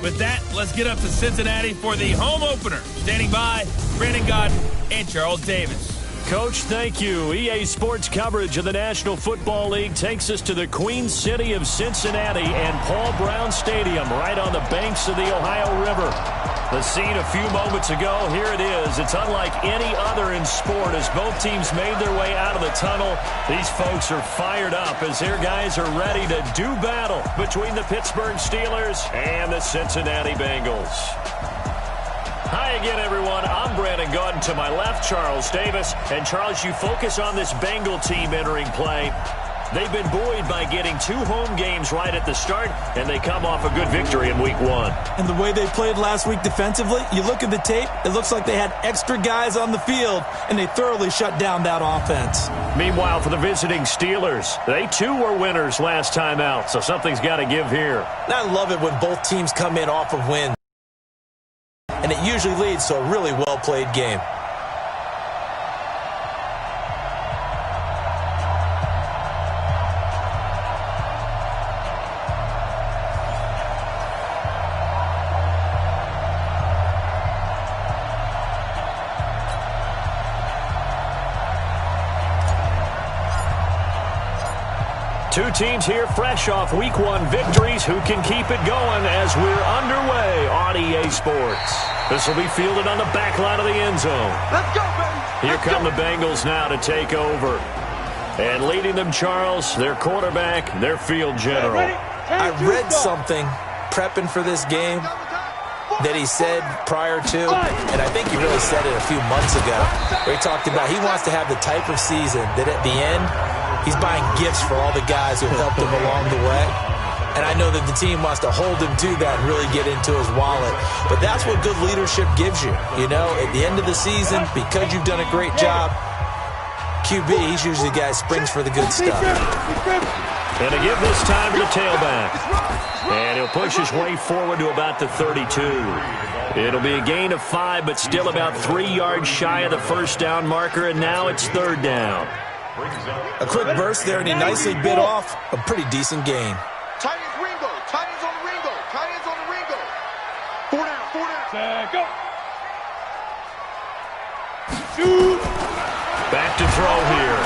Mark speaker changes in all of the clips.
Speaker 1: With that, let's get up to Cincinnati for the home opener. Standing by, Brandon Gaudin and Charles Davis.
Speaker 2: Coach, thank you. EA Sports coverage of the National Football League takes us to the Queen City of Cincinnati and Paul Brown Stadium right on the banks of the Ohio River. The scene a few moments ago, here it is. It's unlike any other in sport as both teams made their way out of the tunnel. These folks are fired up as their guys are ready to do battle between the Pittsburgh Steelers and the Cincinnati Bengals. Hi again, everyone. I'm Brandon Gaudin. To my left, Charles Davis. And, Charles, you focus on this Bengal team entering play. They've been buoyed by getting 2 home games right at the start, and they come off a good victory in Week 1.
Speaker 3: And the way they played last week defensively, you look at the tape, it looks like they had extra guys on the field, and they thoroughly shut down that offense.
Speaker 2: Meanwhile, for the visiting Steelers, they too were winners last time out, so something's got to give here.
Speaker 4: And I love it when both teams come in off of wins, and it usually leads to a really well-played game.
Speaker 2: Two teams here fresh off Week 1 victories. Who can keep it going as we're underway on EA Sports? This will be fielded on the back line of the end zone.
Speaker 5: Let's go, baby!
Speaker 2: Here come the Bengals now to take over. And leading them, Charles, their quarterback, their field general.
Speaker 4: I read something prepping for this game that he said prior to, and I think he really said it a few months ago, where he talked about he wants to have the type of season that at the end, he's buying gifts for all the guys who helped him along the way. And I know that the team wants to hold him to that and really get into his wallet. But that's what good leadership gives you. You know, at the end of the season, because you've done a great job, QB, he's usually the guy who springs for the good stuff.
Speaker 2: And to give this time to the tailback. And he'll push his way forward to about the 32. It'll be a gain of 5, but still about 3 yards shy of the first down marker, and now it's 3rd down.
Speaker 4: A quick burst there, and he nicely bit off a pretty decent gain.
Speaker 5: Tight ends Ringo. Tight ends on the Ringo. Tight ends on the Ringo. 4 down. 4 down. Set, go. Shoot.
Speaker 2: Back to throw here.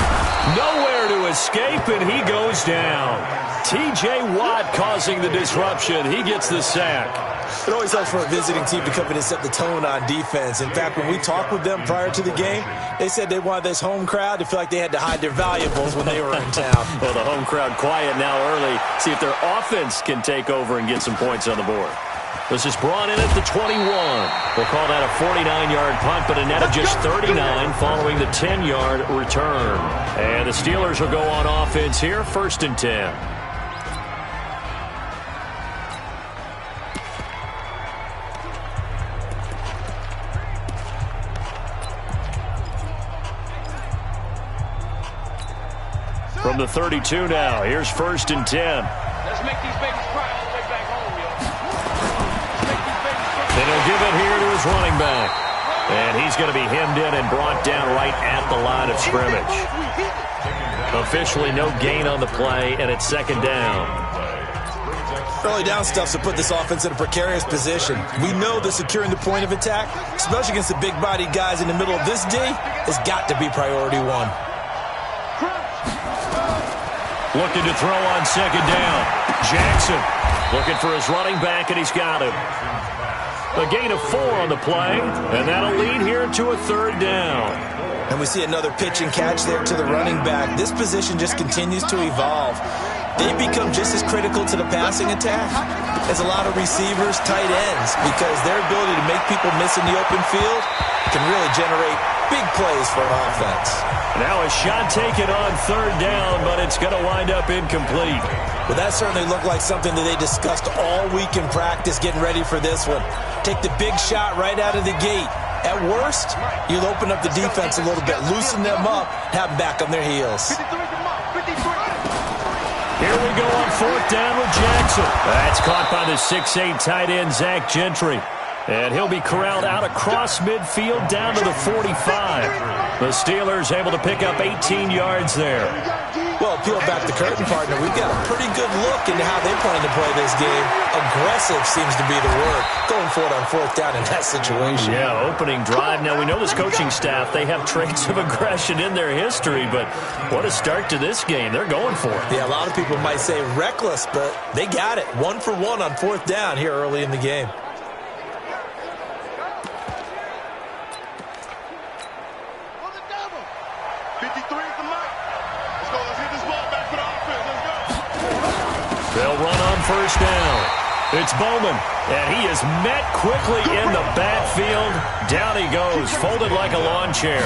Speaker 2: Nowhere to escape, and he goes down. T.J. Watt causing the disruption. He gets the sack.
Speaker 4: It always helps for a visiting team to come in and set the tone on defense. In fact, when we talked with them prior to the game, they said they wanted this home crowd to feel like they had to hide their valuables when they were in town.
Speaker 2: Well, the home crowd quiet now early. See if their offense can take over and get some points on the board. This is brought in at the 21. We'll call that a 49-yard punt, but a net of just 39 following the 10-yard return. And the Steelers will go on offense here, 1st and 10. From the 32 now, here's 1st and 10.
Speaker 5: Let's make these babies cry all the way back home, yo.
Speaker 2: And he'll give it here to his running back. And he's going to be hemmed in and brought down right at the line of scrimmage. Officially no gain on the play, and it's 2nd down.
Speaker 4: Early down stuff to put this offense in a precarious position. We know that securing the point of attack, especially against the big-bodied guys in the middle of this D, has got to be priority 1.
Speaker 2: Looking to throw on 2nd down. Jackson looking for his running back, and he's got him. A gain of 4 on the play, and that'll lead here to a 3rd down.
Speaker 4: And we see another pitch and catch there to the running back. This position just continues to evolve. They become just as critical to the passing attack as a lot of receivers, tight ends, because their ability to make people miss in the open field can really generate big plays for an offense.
Speaker 2: Now a shot taken on 3rd down, but it's going to wind up incomplete.
Speaker 4: Well, that certainly looked like something that they discussed all week in practice getting ready for this one. Take the big shot right out of the gate. At worst, you'll open up the defense a little bit, loosen them up, have them back on their heels.
Speaker 2: Here we go on 4th down with Jackson. That's caught by the 6'8" tight end, Zach Gentry. And he'll be corralled out across midfield down to the 45. The Steelers able to pick up 18 yards there.
Speaker 4: Well, peel back the curtain, partner. We've got a pretty good look into how they plan to play this game. Aggressive seems to be the word. Going for it on fourth down in that situation.
Speaker 2: Yeah, opening drive. Now, we know this coaching staff, they have traits of aggression in their history, but what a start to this game. They're going for it.
Speaker 4: Yeah, a lot of people might say reckless, but they got it. 1 for 1 on fourth down here early in the game.
Speaker 2: They'll run on first down. It's Bowman, and he is met quickly in the backfield. Down he goes, folded like a lawn chair.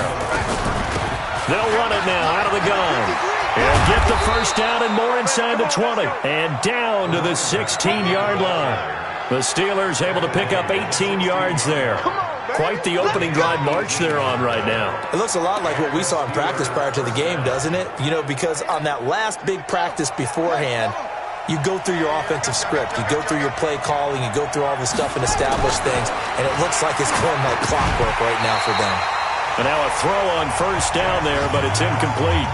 Speaker 2: They'll run it now out of the gun. He'll get the first down and more inside the 20. And down to the 16-yard line. The Steelers able to pick up 18 yards there. Quite the opening drive march they're on right now.
Speaker 4: It looks a lot like what we saw in practice prior to the game, doesn't it? You know, because on that last big practice beforehand, you go through your offensive script. You go through your play calling. You go through all the stuff and establish things. And it looks like it's going like clockwork right now for them.
Speaker 2: And now a throw on first down there, but it's incomplete.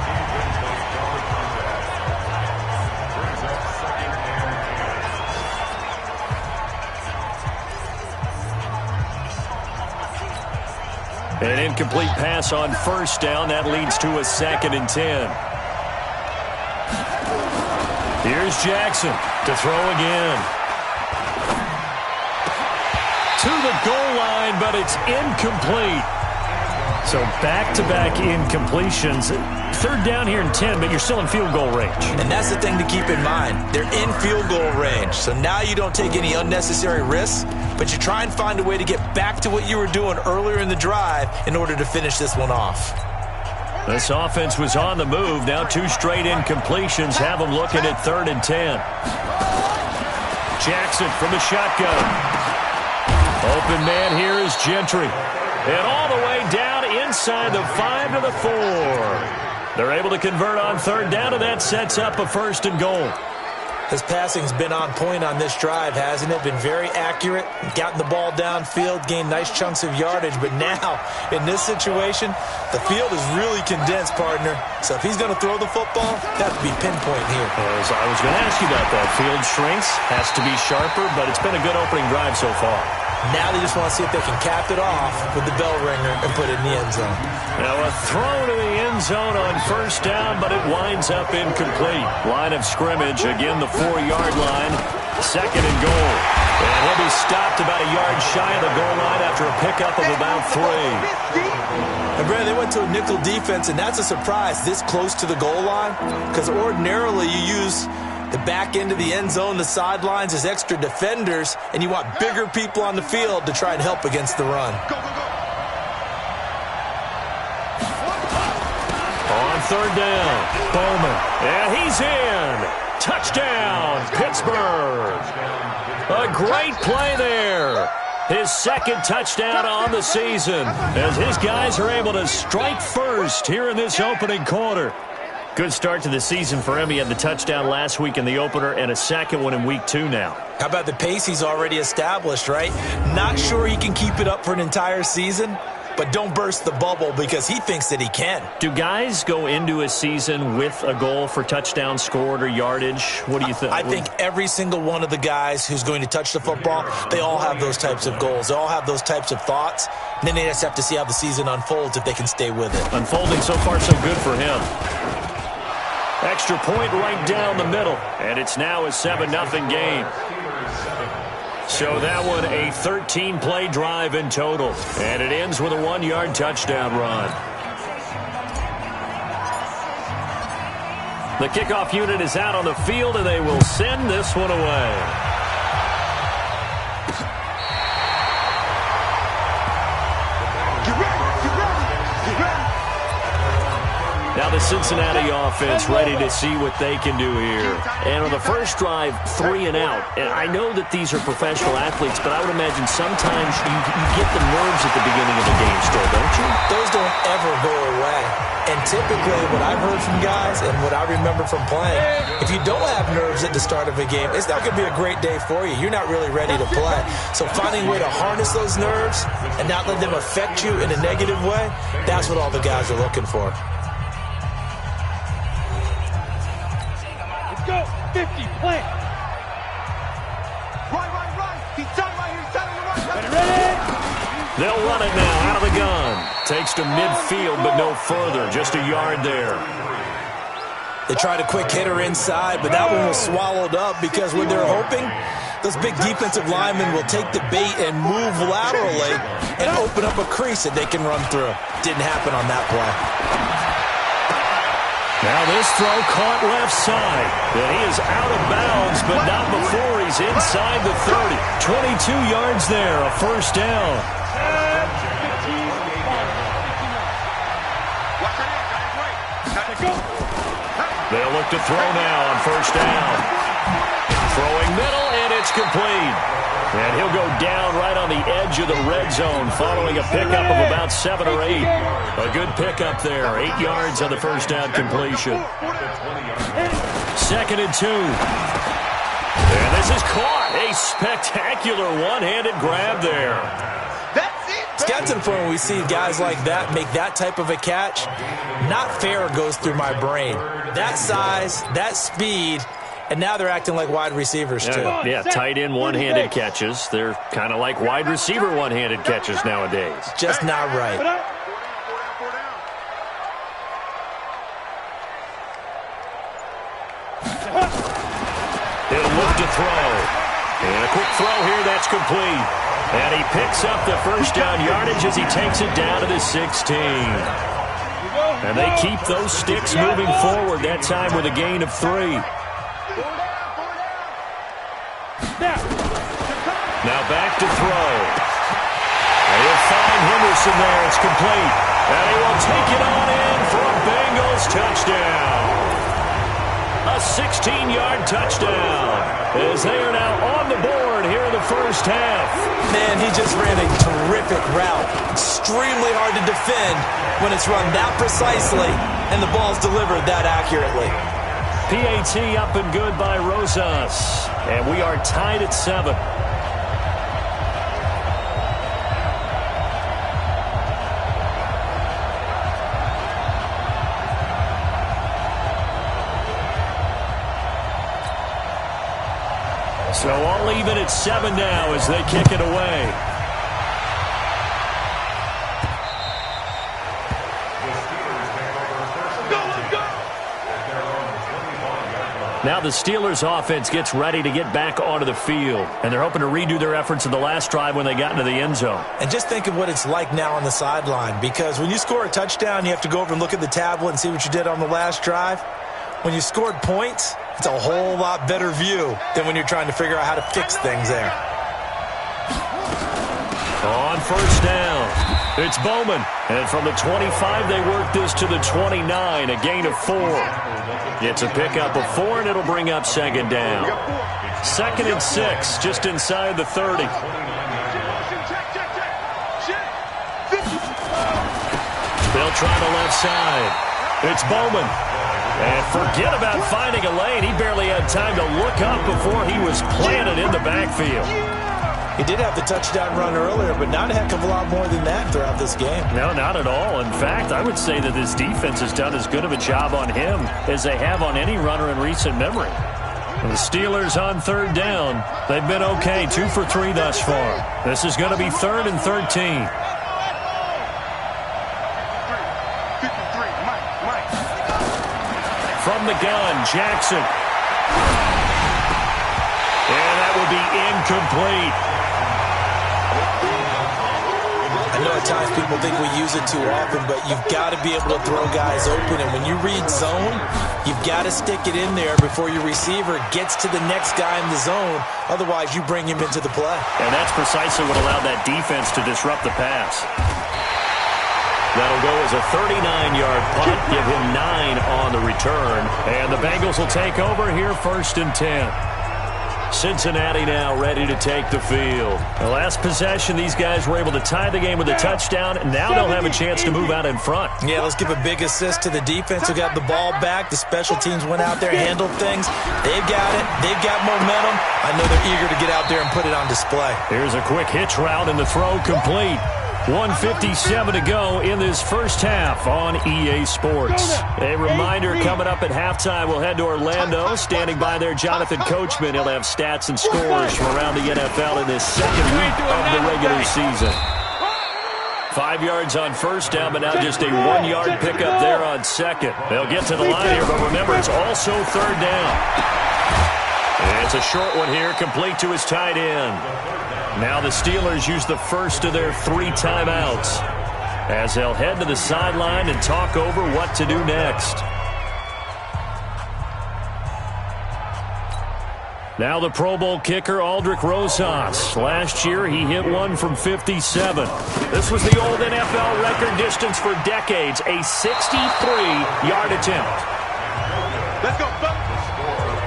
Speaker 2: An incomplete pass on first down. That leads to a 2nd and 10. Here's Jackson to throw again. To the goal line, but it's incomplete. So back-to-back incompletions. Third down here and 10, but you're still in field goal range.
Speaker 4: And that's the thing to keep in mind. They're in field goal range. So now you don't take any unnecessary risks, but you try and find a way to get back to what you were doing earlier in the drive in order to finish this one off.
Speaker 2: This offense was on the move. Now 2 straight incompletions have them looking at 3rd and 10. Jackson from the shotgun. Open man here is Gentry. And all the way down inside the 5 to the 4. They're able to convert on 3rd down, and that sets up a 1st and goal.
Speaker 4: His passing's been on point on this drive, hasn't it? Been very accurate, gotten the ball downfield, gained nice chunks of yardage. But now, in this situation, the field is really condensed, partner. So if he's going to throw the football, that has to be pinpoint here.
Speaker 2: As I was going to ask you about that. Field shrinks, has to be sharper, but it's been a good opening drive so far.
Speaker 4: Now they just want to see if they can cap it off with the bell ringer and put it in the end zone.
Speaker 2: Now a throw to the end zone on first down, but it winds up incomplete. Line of scrimmage, again the 4-yard line. 2nd and goal. And he'll be stopped about a yard shy of the goal line after a pickup of about 3.
Speaker 4: And Brandon, they went to a nickel defense, and that's a surprise this close to the goal line, because ordinarily you use the back end of the end zone, the sidelines as extra defenders, and you want bigger people on the field to try and help against the run.
Speaker 2: On 3rd down, Bowman. And he's in. Touchdown, Pittsburgh. A great play there. His 2nd touchdown on the season as his guys are able to strike first here in this opening quarter. Good start to the season for him. He had the touchdown last week in the opener and a 2nd one in week 2 now.
Speaker 4: How about the pace he's already established, right? Not sure he can keep it up for an entire season, but don't burst the bubble because he thinks that he can.
Speaker 2: Do guys go into a season with a goal for touchdown scored or yardage? What do you think?
Speaker 4: I think every single one of the guys who's going to touch the football, they all have those types of goals. They all have those types of thoughts. And then they just have to see how the season unfolds if they can stay with it.
Speaker 2: Unfolding so far so good for him. Extra point right down the middle, and it's now a 7-0 game. So that one a 13-play drive in total, and it ends with a 1-yard touchdown run. The kickoff unit is out on the field, and they will send this one away. Now the the Cincinnati offense ready to see what they can do here. And on the first drive, 3 and out. And I know that these are professional athletes, but I would imagine sometimes you get the nerves at the beginning of the game still, don't you?
Speaker 4: Those don't ever go away. And typically what I've heard from guys and what I remember from playing, if you don't have nerves at the start of a game, it's not going to be a great day for you. You're not really ready to play. So finding a way to harness those nerves and not let them affect you in a negative way, that's what all the guys are looking for.
Speaker 5: Let's go. 50, play. Right. He's tight right here. He's tight on the right.
Speaker 2: Ready? They'll run it now out of the gun. Takes to midfield, but no further. Just a yard there.
Speaker 4: They tried a quick hitter inside, but that one was swallowed up because what they're hoping, those big defensive linemen will take the bait and move laterally and open up a crease that they can run through. Didn't happen on that play.
Speaker 2: Now this throw caught left side. And he is out of bounds, but not before he's inside the 30. 22 yards there, a first down. They'll look to throw now on first down. Throwing middle, and it's complete. And he'll go down right on the edge of the red zone following a pickup of about 7 or 8. A good pickup there. 8 yards on the first down completion. 2nd and 2. And this is caught. A spectacular one-handed grab there.
Speaker 4: It's got to the point where we see guys like that make that type of a catch. Not fair goes through my brain. That size, that speed, and now they're acting like wide receivers too.
Speaker 2: Yeah, tight end one-handed catches. They're kind of like wide receiver one-handed catches nowadays.
Speaker 4: Just not right.
Speaker 2: He'll look to throw. And a quick throw here, that's complete. And he picks up the first down yardage as he takes it down to the 16. And they keep those sticks moving forward, that time with a gain of 3. Now back to throw. And he'll find Henderson there. It's complete. And he will take it on in for a Bengals touchdown. A 16-yard touchdown as they are now on the board here in the first half.
Speaker 4: Man, he just ran a terrific route. Extremely hard to defend when it's run that precisely and the ball's delivered that accurately.
Speaker 2: PAT up and good by Rosas. And we are tied at 7. So all even at 7 now as they kick it away. Now the Steelers offense gets ready to get back onto the field. And they're hoping to redo their efforts in the last drive when they got into the end zone.
Speaker 4: And just think of what it's like now on the sideline. Because when you score a touchdown, you have to go over and look at the tablet and see what you did on the last drive. When you scored points, it's a whole lot better view than when you're trying to figure out how to fix things there.
Speaker 2: On first down, it's Bowman. And from the 25, they work this to the 29, a gain of 4. It's a pickup of 4, and it'll bring up 2nd down. 2nd and 6, just inside the 30. They'll try the left side. It's Bowman. And forget about finding a lane. He barely had time to look up before he was planted in the backfield.
Speaker 4: He did have the touchdown run earlier, but not a heck of a lot more than that throughout this game.
Speaker 2: No, not at all. In fact, I would say that this defense has done as good of a job on him as they have on any runner in recent memory. And the Steelers on 3rd down, they've been okay, 2 for 3 thus far. This is going to be 3rd and 13. From the gun, Jackson. And that will be incomplete.
Speaker 4: I know at times people think we use it too often, but you've got to be able to throw guys open. And when you read zone, you've got to stick it in there before your receiver gets to the next guy in the zone. Otherwise, you bring him into the play.
Speaker 2: And that's precisely what allowed that defense to disrupt the pass. That'll go as a 39-yard punt, give him 9 on the return. And the Bengals will take over here 1st and 10. Cincinnati now ready to take the field. The last possession, these guys were able to tie the game with a touchdown, and now they'll have a chance to move out in front.
Speaker 4: Yeah, let's give a big assist to the defense who got the ball back. The special teams went out there and handled things. They've got it. They've got momentum. I know they're eager to get out there and put it on display.
Speaker 2: Here's a quick hitch route, and the throw complete. 1:57 to go in this first half on EA Sports. A reminder, coming up at halftime, we'll head to Orlando. Standing by there, Jonathan Coachman. He'll have stats and scores from around the NFL in this second week of the regular season. 5 yards on first down, but now just a 1-yard pickup there on second. They'll get to the line here, but remember, it's also third down. It's a short one here, complete to his tight end. Now the Steelers use the first of their 3 timeouts as they'll head to the sideline and talk over what to do next. Now the Pro Bowl kicker, Aldrick Rosas. Last year, he hit one from 57. This was the old NFL record distance for decades, a 63-yard attempt.
Speaker 5: Let's go, fellas.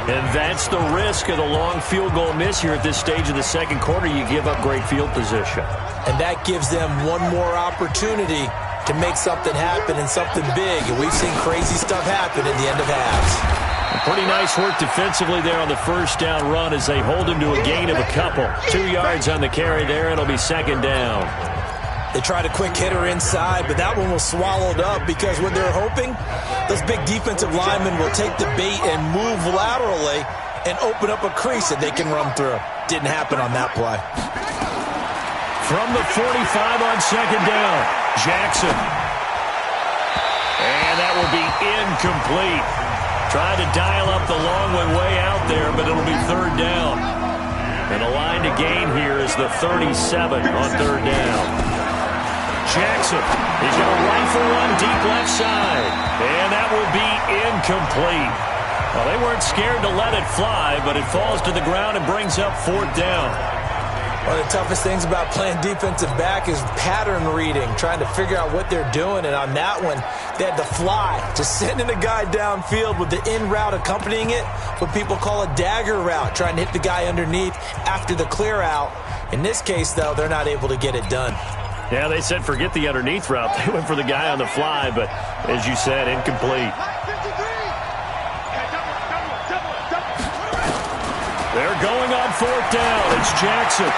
Speaker 2: And that's the risk of the long field goal miss here at this stage of the second quarter. You give up great field position.
Speaker 4: And that gives them one more opportunity to make something happen and something big. And we've seen crazy stuff happen at the end of halves.
Speaker 2: Pretty nice work defensively there on the first down run as they hold him to a gain of a couple. 2 yards on the carry there. It'll be second down.
Speaker 4: They tried a quick hitter inside, but that one was swallowed up because what they're hoping, those big defensive linemen will take the bait and move laterally and open up a crease that they can run through. Didn't happen on that play.
Speaker 2: From the 45 on second down, Jackson. And that will be incomplete. Tried to dial up the long one way out there, but it'll be third down. And the line to gain here is the 37 on third down. Jackson, he's going to rifle one deep left side, and that will be incomplete. Well, they weren't scared to let it fly, but it falls to the ground and brings up fourth down.
Speaker 4: One of the toughest things about playing defensive back is pattern reading, trying to figure out what they're doing, and on that one, they had to fly, just sending a guy downfield with the in route accompanying it, what people call a dagger route, trying to hit the guy underneath after the clear out. In this case, though, they're not able to get it done.
Speaker 2: Yeah, they said forget the underneath route. They went for the guy on the fly, but as you said, incomplete. They're going on fourth down. It's Jackson.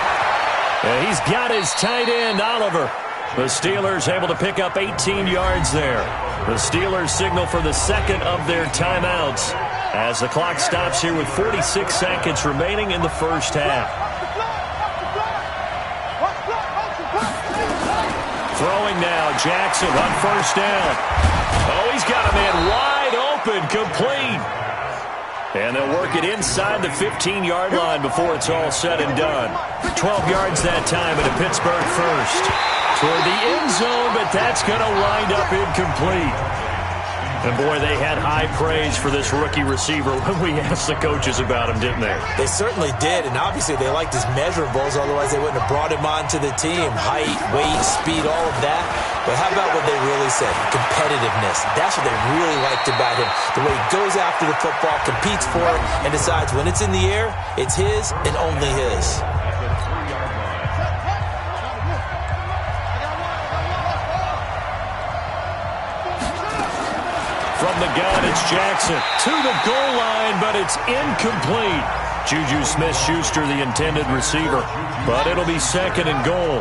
Speaker 2: And he's got his tight end, Oliver. The Steelers able to pick up 18 yards there. The Steelers signal for the second of their timeouts as the clock stops here with 46 seconds remaining in the first half. Throwing now, Jackson on first down. Oh, he's got a man wide open, complete. And they'll work it inside the 15-yard line before it's all said and done. 12 yards that time at a Pittsburgh first. Toward the end zone, but that's going to wind up incomplete. And, boy, they had high praise for this rookie receiver when we asked the coaches about him, didn't they?
Speaker 4: They certainly did, and obviously they liked his measurables, otherwise they wouldn't have brought him onto the team. Height, weight, speed, all of that. But how about what they really said? Competitiveness. That's what they really liked about him. The way he goes after the football, competes for it, and decides when it's in the air, it's his and only his.
Speaker 2: From the gun, it's Jackson to the goal line, but it's incomplete. Juju Smith-Schuster, the intended receiver, but it'll be second and goal.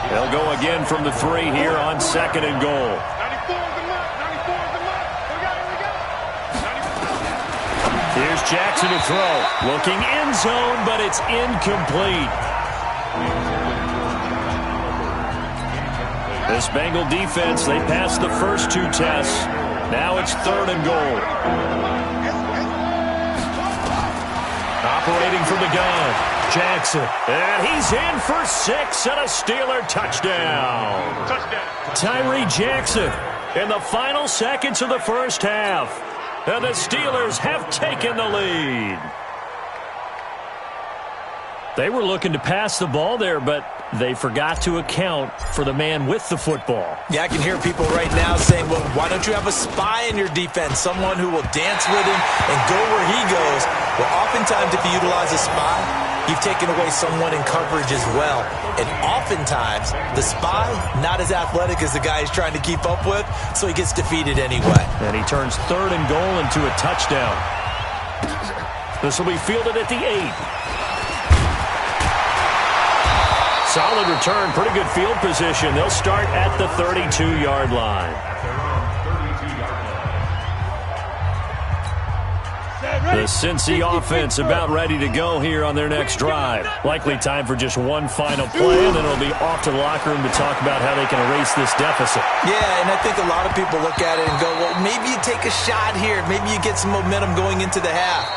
Speaker 2: They'll go again from the 3 here on second and goal. Here's Jackson to throw. Looking end zone, but it's incomplete. This Bengal defense, they passed the first 2 tests. Now it's third and goal. Operating from the gun, Jackson. And he's in for 6 and a Steeler touchdown. Tyree Jackson in the final seconds of the first half. And the Steelers have taken the lead. They were looking to pass the ball there, but they forgot to account for the man with the football.
Speaker 4: Yeah, I can hear people right now saying, well, why don't you have a spy in your defense, someone who will dance with him and go where he goes? Well, oftentimes if you utilize a spy, you've taken away someone in coverage as well. And oftentimes, the spy, not as athletic as the guy he's trying to keep up with, so he gets defeated anyway.
Speaker 2: And he turns 3rd and goal into a touchdown. This will be fielded at the 8. Solid return, pretty good field position. They'll start at the 32-yard line. The Cincy offense about ready to go here on their next drive. Likely time for just one final play, and then it'll be off to the locker room to talk about how they can erase this deficit.
Speaker 4: Yeah, and I think a lot of people look at it and go, well, maybe you take a shot here. Maybe you get some momentum going into the half.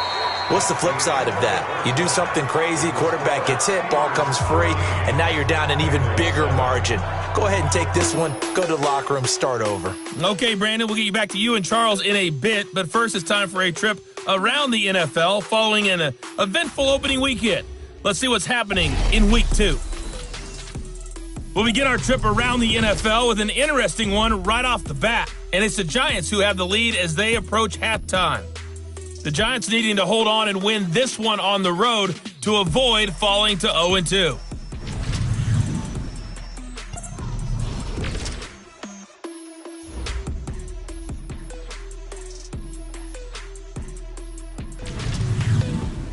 Speaker 4: What's the flip side of that? You do something crazy, quarterback gets hit, ball comes free, and now you're down an even bigger margin. Go ahead and take this one, go to the locker room, start over.
Speaker 1: Okay, Brandon, we'll get you back to you and Charles in a bit, but first it's time for a trip around the NFL following an eventful opening weekend. Let's see what's happening in Week 2. We'll begin our trip around the NFL with an interesting one right off the bat, and it's the Giants who have the lead as they approach halftime. The Giants needing to hold on and win this one on the road to avoid falling to 0-2.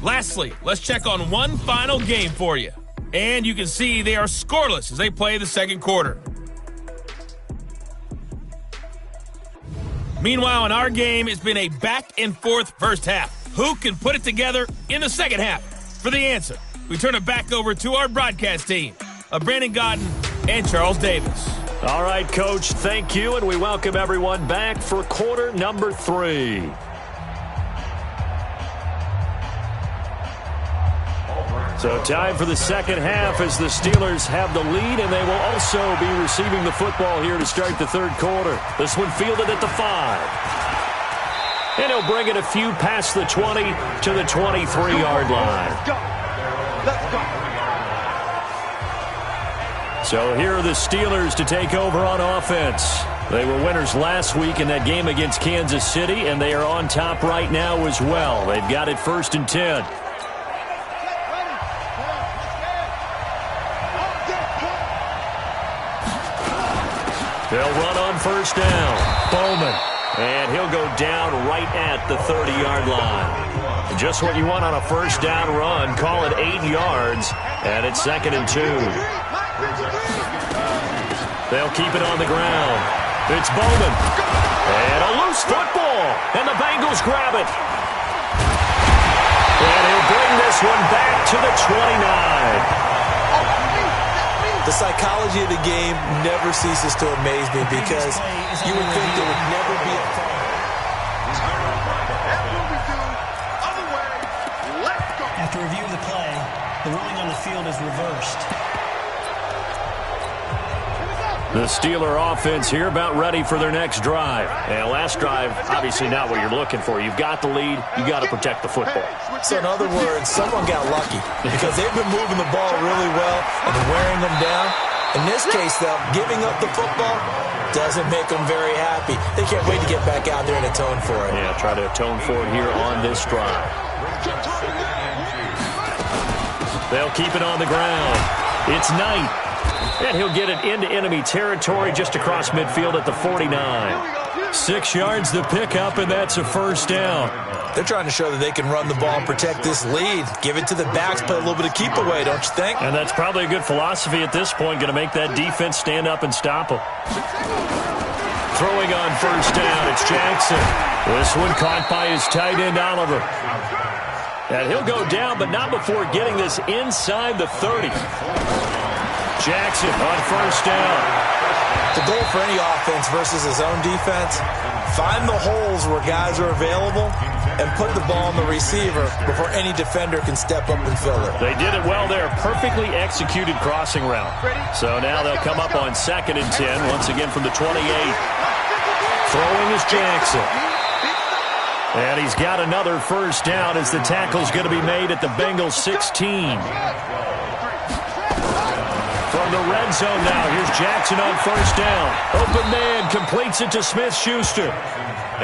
Speaker 1: Lastly, let's check on one final game for you. And you can see they are scoreless as they play the second quarter. Meanwhile, in our game, it's been a back-and-forth first half. Who can put it together in the second half? For the answer, we turn it back over to our broadcast team of Brandon Gaudin and Charles Davis.
Speaker 2: All right, Coach, thank you, and we welcome everyone back for quarter number 3. So time for the second half as the Steelers have the lead, and they will also be receiving the football here to start the third quarter. This one fielded at the 5. And he'll bring it a few past the 20 to the 23-yard line.
Speaker 5: Let's go.
Speaker 2: So here are the Steelers to take over on offense. They were winners last week in that game against Kansas City, and they are on top right now as well. They've got it 1st and 10. They'll run on first down. Bowman. And he'll go down right at the 30-yard line. Just what you want on a first down run. Call it 8 yards. And it's 2nd and 2. They'll keep it on the ground. It's Bowman. And a loose football. And the Bengals grab it. And he'll bring this one back to the 29.
Speaker 4: The psychology of the game never ceases to amaze me because you would think there would never be a fall.
Speaker 5: That's what we do. Other way. Let's go.
Speaker 6: After review of the play, the ruling on the field is reversed.
Speaker 2: The Steeler offense here about ready for their next drive. And last drive, obviously not what you're looking for. You've got the lead. You got to protect the football.
Speaker 4: So in other words, someone got lucky because they've been moving the ball really well and wearing them down. In this case, though, giving up the football doesn't make them very happy. They can't wait to get back out there and atone for it.
Speaker 2: Yeah, try to atone for it here on this drive. They'll keep it on the ground. It's Knight. And he'll get it into enemy territory just across midfield at the 49. 6 yards the pickup, and that's a first down.
Speaker 4: They're trying to show that they can run the ball and protect this lead. Give it to the backs, play a little bit of keep away, don't you think?
Speaker 2: And that's probably a good philosophy at this point, going to make that defense stand up and stop them. Throwing on first down, it's Jackson. This one caught by his tight end, Oliver. And he'll go down, but not before getting this inside the 30. Jackson on first down.
Speaker 4: The goal for any offense versus his own defense, find the holes where guys are available and put the ball on the receiver before any defender can step up and fill it.
Speaker 2: They did it well there. Perfectly executed crossing route. So now they'll come up on 2nd and 10, once again from the 28. Throwing is Jackson. And he's got another first down as the tackle's going to be made at the Bengals 16. From the red zone now, here's Jackson on first down. Open man, completes it to Smith-Schuster.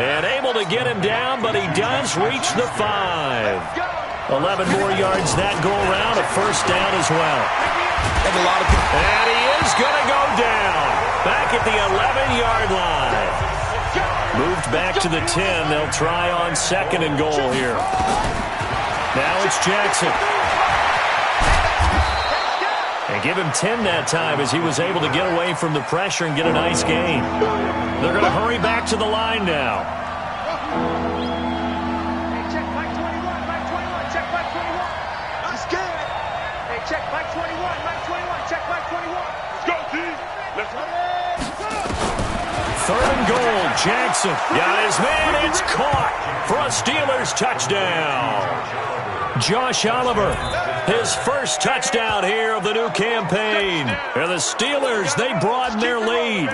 Speaker 2: And able to get him down, but he does reach the 5. 11 more yards that go around, a first down as well.
Speaker 3: And
Speaker 2: he is going to go down. Back at the 11-yard line. Moved back to the 10. They'll try on second and goal here. Now it's Jackson. And give him 10 that time as he was able to get away from the pressure and get a nice gain. They're going to hurry back to the line now.
Speaker 5: Hey, check Mike 21, Mike 21, check Mike 21. That's good. Hey, check Mike 21, Mike 21, check Mike 21. Let's go, team. Let's go.
Speaker 2: Third and goal, Jackson. Got his man, it's caught for a Steelers touchdown. Josh Oliver, his first touchdown here of the new campaign. And the Steelers, they broaden their lead.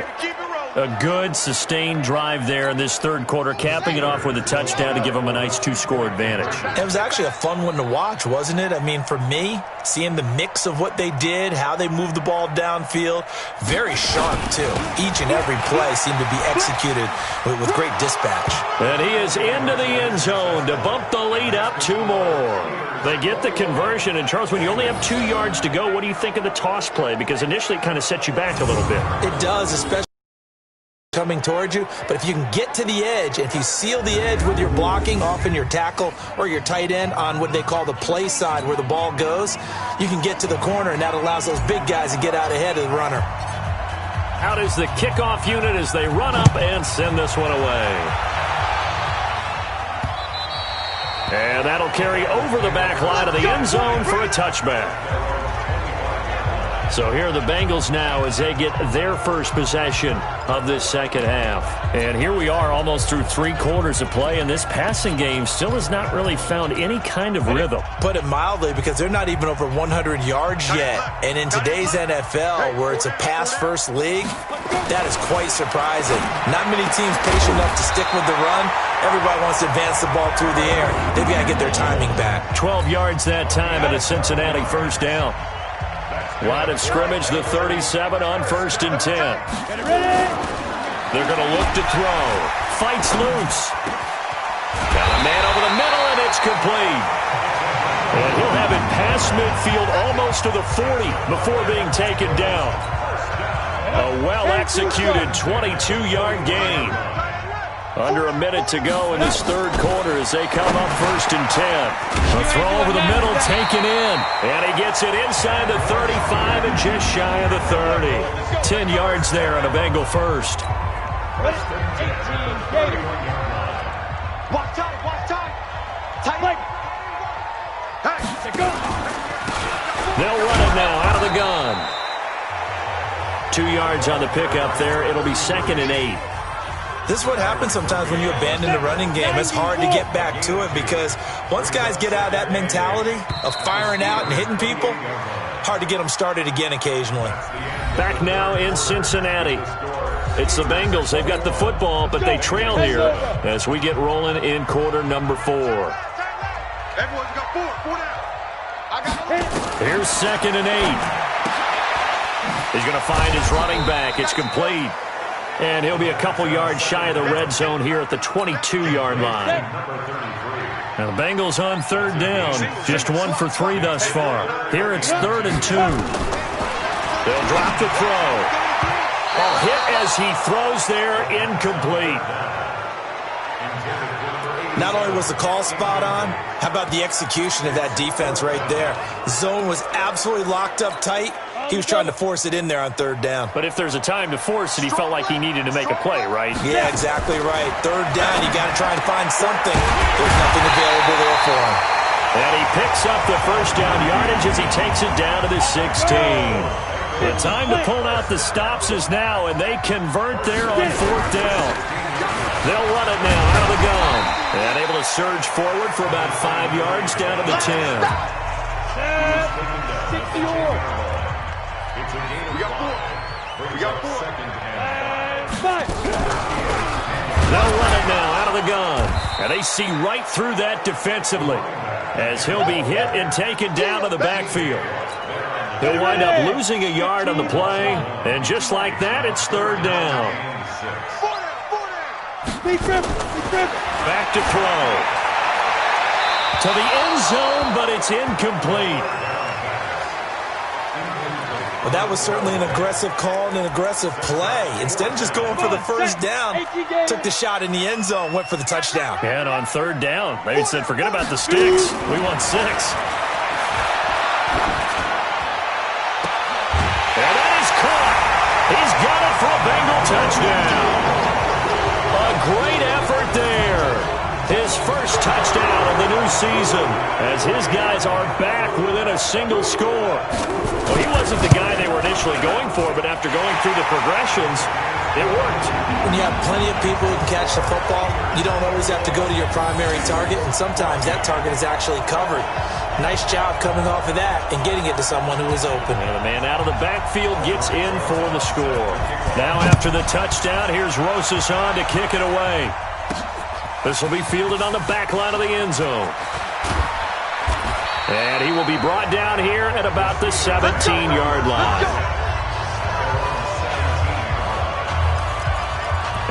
Speaker 2: A good, sustained drive there in this third quarter, capping it off with a touchdown to give them a nice 2-score advantage.
Speaker 4: It was actually a fun one to watch, wasn't it? I mean, for me, seeing the mix of what they did, how they moved the ball downfield, very sharp, too. Each and every play seemed to be executed with great dispatch.
Speaker 2: And he is into the end zone to bump the lead up 2 more. They get the conversion. And, Charles, when you only have 2 yards to go, what do you think of the toss play? Because initially it kind of sets you back a little bit.
Speaker 4: It does, especially coming towards you, but if you can get to the edge, if you seal the edge with your blocking, often your tackle or your tight end on what they call the play side where the ball goes, you can get to the corner, and that allows those big guys to get out ahead of the runner.
Speaker 2: Out is the kickoff unit as they run up and send this one away. And that'll carry over the back line of the end zone for a touchback. So here are the Bengals now as they get their first possession of this second half. And here we are almost through 3 quarters of play, and this passing game still has not really found any kind of rhythm.
Speaker 4: Put it mildly, because they're not even over 100 yards yet. And in today's NFL, where it's a pass-first league, that is quite surprising. Not many teams patient enough to stick with the run. Everybody wants to advance the ball through the air. They've got to get their timing back.
Speaker 2: 12 yards that time at a Cincinnati first down. Line of scrimmage, the 37 on 1st and 10. They're going to look to throw. Fights loose. Got a man over the middle, and it's complete. And he'll have it past midfield almost to the 40 before being taken down. A well-executed 22-yard gain. Under a minute to go in this third quarter as they come up 1st and 10. A throw over the middle, taken in. And he gets it inside the 35 and just shy of the 30. 10 yards there on a Bengal first.
Speaker 5: Watch time, watch time. Tight. Hey, go.
Speaker 2: They'll run it now out of the gun. 2 yards on the pickup there. It'll be 2nd and 8.
Speaker 4: This is what happens sometimes when you abandon the running game. It's hard to get back to it because once guys get out of that mentality of firing out and hitting people, hard to get them started again occasionally.
Speaker 2: Back now in Cincinnati. It's the Bengals. They've got the football, but they trail here as we get rolling in quarter number 4.
Speaker 5: Everyone's got 4 down. I got 4.
Speaker 2: Here's 2nd and 8. He's going to find his running back. It's complete. And he'll be a couple yards shy of the red zone here at the 22-yard line. Now the Bengals on 3rd down. Just 1 for 3 thus far. Here it's 3rd and 2. They'll drop the throw. A hit as he throws there, incomplete.
Speaker 4: Not only was the call spot on, how about the execution of that defense right there? Zone was absolutely locked up tight. He was trying to force it in there on 3rd down.
Speaker 2: But if there's a time to force it, he felt like he needed to make a play, right?
Speaker 4: Yeah, exactly right. 3rd down, you got to try and find something. There's nothing available there for him.
Speaker 2: And he picks up the first down yardage as he takes it down to the 16. The time to pull out the stops is now, and they convert there on 4th down. They'll run it now out of the gun. And able to surge forward for about 5 yards down to the 10.
Speaker 5: We got 4. We got 4.
Speaker 2: They'll run it now out of the gun. And they see right through that defensively as he'll be hit and taken down to the backfield. He'll wind up losing a yard on the play, and just like that, it's third down. Back to throw. To the end zone, but it's incomplete.
Speaker 3: Well, that was certainly an aggressive call and an aggressive play. Instead of just going for the first down, took the shot in the end zone, went for the touchdown.
Speaker 2: And on third down, they said, forget about the sticks. We want 6. And that is caught. He's got it for a Bengal touchdown. A great effort there. His first touchdown of the new season as his guys are back within a single score. Well, he wasn't the guy they were initially going for, but after going through the progressions, it worked.
Speaker 4: When you have plenty of people who can catch the football, you don't always have to go to your primary target, and sometimes that target is actually covered. Nice job coming off of that and getting it to someone who is open.
Speaker 2: And the man out of the backfield gets in for the score. Now after the touchdown, here's Rosas on to kick it away. This will be fielded on the back line of the end zone. And he will be brought down here at about the 17-yard line.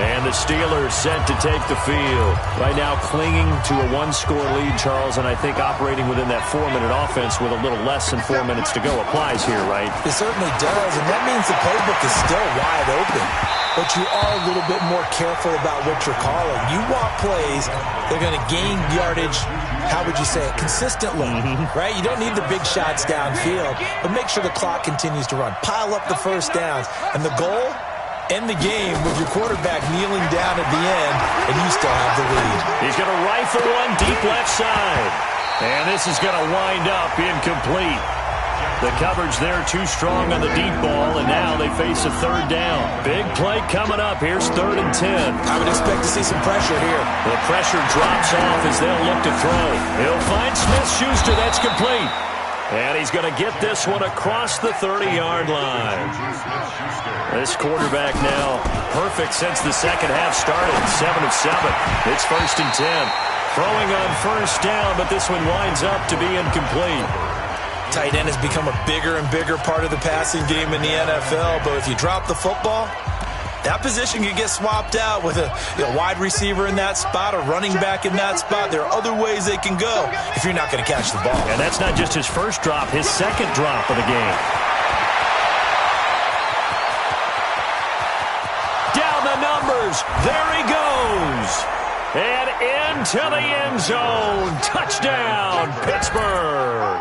Speaker 2: And the Steelers set to take the field. Right now clinging to a 1-score lead, Charles, and I think operating within that 4-minute offense with a little less than 4 minutes to go applies here, right?
Speaker 4: It certainly does, and that means the playbook is still wide open. But you are a little bit more careful about what you're calling. You want plays that are going to gain yardage, how would you say it, consistently, right? You don't need the big shots downfield, but make sure the clock continues to run. Pile up the first downs, and the goal, end the game with your quarterback kneeling down at the end, and you still have the lead.
Speaker 2: He's going to rifle one deep left side. And this is going to wind up incomplete. The coverage there too strong on the deep ball, and now they face a third down. Big play coming up. Here's 3rd and 10.
Speaker 4: I would expect to see some pressure here.
Speaker 2: The pressure drops off as they'll look to throw. He'll find Smith-Schuster. That's complete. And he's going to get this one across the 30-yard line. This quarterback now perfect since the second half started. 7 of 7. It's 1st and 10. Throwing on first down, but this one winds up to be incomplete.
Speaker 4: Tight end has become a bigger and bigger part of the passing game in the NFL, but if you drop the football, that position can get swapped out with a wide receiver in that spot, a running back in that spot. There are other ways they can go if you're not going to catch the ball.
Speaker 2: And that's not just his first drop, his second drop of the game. Down the numbers. There he goes. And into the end zone. Touchdown, Pittsburgh.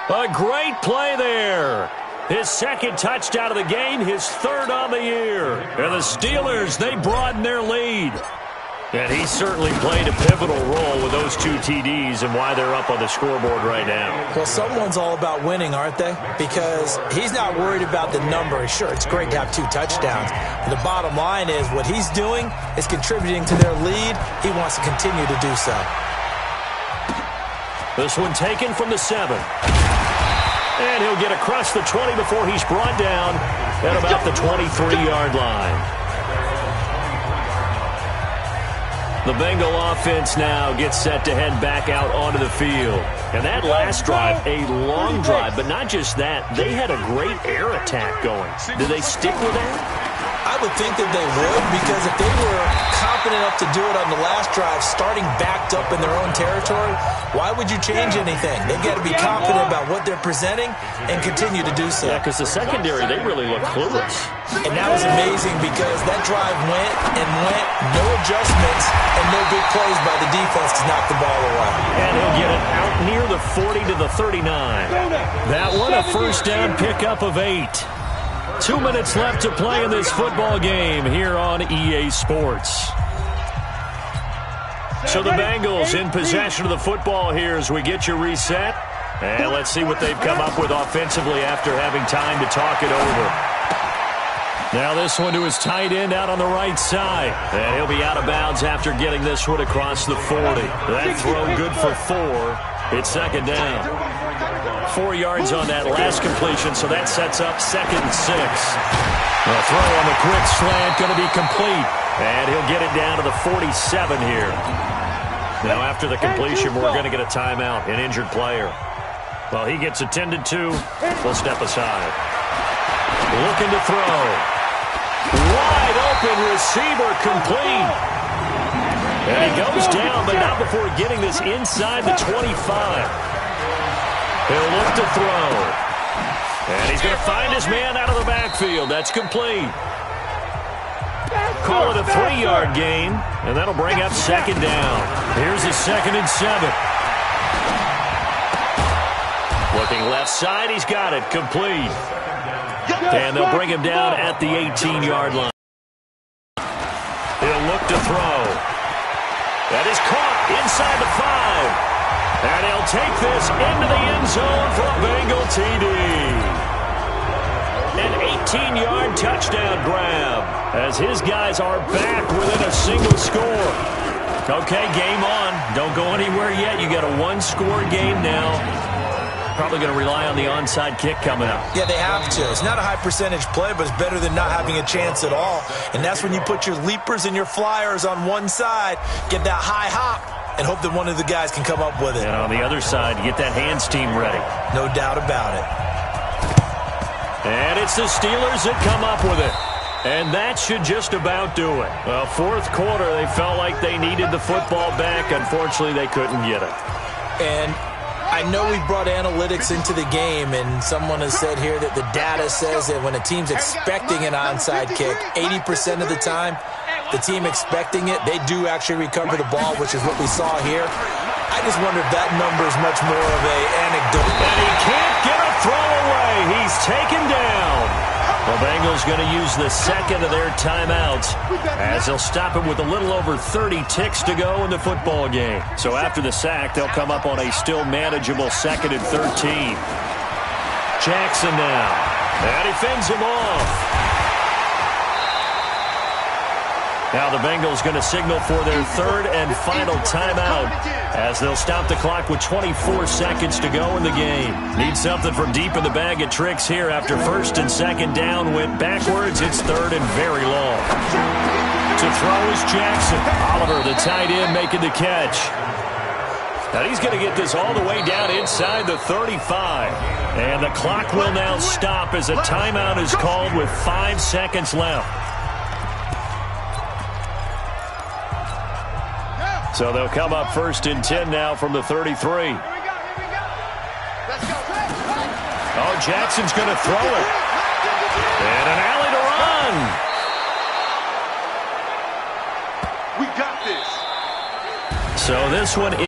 Speaker 2: A great play there. His second touchdown of the game, his 3rd on the year. And the Steelers, they broaden their lead. And he certainly played a pivotal role with those 2 TDs and why they're up on the scoreboard right now.
Speaker 4: Well, someone's all about winning, aren't they? Because he's not worried about the number. Sure, it's great to have 2 touchdowns. But the bottom line is what he's doing is contributing to their lead. He wants to continue to do so.
Speaker 2: This one taken from the 7. And he'll get across the 20 before he's brought down at about the 23-yard line. The Bengal offense now gets set to head back out onto the field. And that last drive, a long drive, but not just that, they had a great air attack going. Did they stick with that?
Speaker 4: I would think that they would, because if they were confident enough to do it on the last drive, starting backed up in their own territory, why would you change anything? They've got to be confident about what they're presenting and continue to do so.
Speaker 2: Yeah, because the secondary, they really look clueless.
Speaker 4: And that was amazing because that drive went and went, no adjustments, and no big plays by the defense to knock the ball away.
Speaker 2: And he'll get it out near the 40 to the 39. That one a first down pickup of 8. 2 minutes left to play in this football game here on EA Sports. So the Bengals in possession of the football here as we get you reset. And let's see what they've come up with offensively after having time to talk it over. Now this one to his tight end out on the right side. And he'll be out of bounds after getting this one across the 40. That throw good for 4. It's 2nd down. 4 yards on that last completion, so that sets up 2nd and 6. The throw on the quick slant going to be complete. And he'll get it down to the 47 here. Now, after the completion, we're going to get a timeout, an injured player. Well, he gets attended to. We'll step aside. Looking to throw. Wide open receiver, complete. And he goes down, but not before getting this inside the 25. He'll look to throw. And he's going to find his man out of the backfield. That's complete. Call it a 3-yard gain, and that'll bring up second down. Here's a 2nd and 7. Looking left side, he's got it, complete. And they'll bring him down at the 18-yard line. He'll look to throw. That is caught inside the 5. And he'll take this into the end zone for a Bengal TD. An 18-yard touchdown grab as his guys are back within a single score. Okay, game on. Don't go anywhere yet. You got a 1-score game now. Probably going to rely on the onside kick coming up.
Speaker 3: Yeah, they have to. It's not a high percentage play, but it's better than not having a chance at all. And that's when you put your leapers and your flyers on one side, get that high hop, and hope that one of the guys can come up with it.
Speaker 2: And on the other side, get that hands team ready.
Speaker 3: No doubt about it.
Speaker 2: And it's the Steelers that come up with it. And that should just about do it. Well, 4th quarter, they felt like they needed the football back. Unfortunately, they couldn't get it.
Speaker 3: And I know we brought analytics into the game, and someone has said here that the data says that when a team's expecting an onside kick, 80% of the time, the team expecting it, they do actually recover the ball, which is what we saw here. I just wonder if that number is much more of an anecdote.
Speaker 2: And he can't get a throw away. He's taken down. The Bengals going to use the 2nd of their timeouts as they'll stop him with a little over 30 ticks to go in the football game. So after the sack, they'll come up on a still manageable 2nd and 13. Jackson now. And he fends him off. Now the Bengals going to signal for their 3rd and final timeout as they'll stop the clock with 24 seconds to go in the game. Need something from deep in the bag of tricks here after 1st and 2nd down went backwards. It's 3rd and very long. To throw is Jackson. Oliver, the tight end, making the catch. Now he's going to get this all the way down inside the 35. And the clock will now stop as a timeout is called with 5 seconds left. So they'll come up 1st and 10 now from the 33. Oh, Jackson's going to throw it. And an alley to run.
Speaker 5: We got this.
Speaker 2: So this one is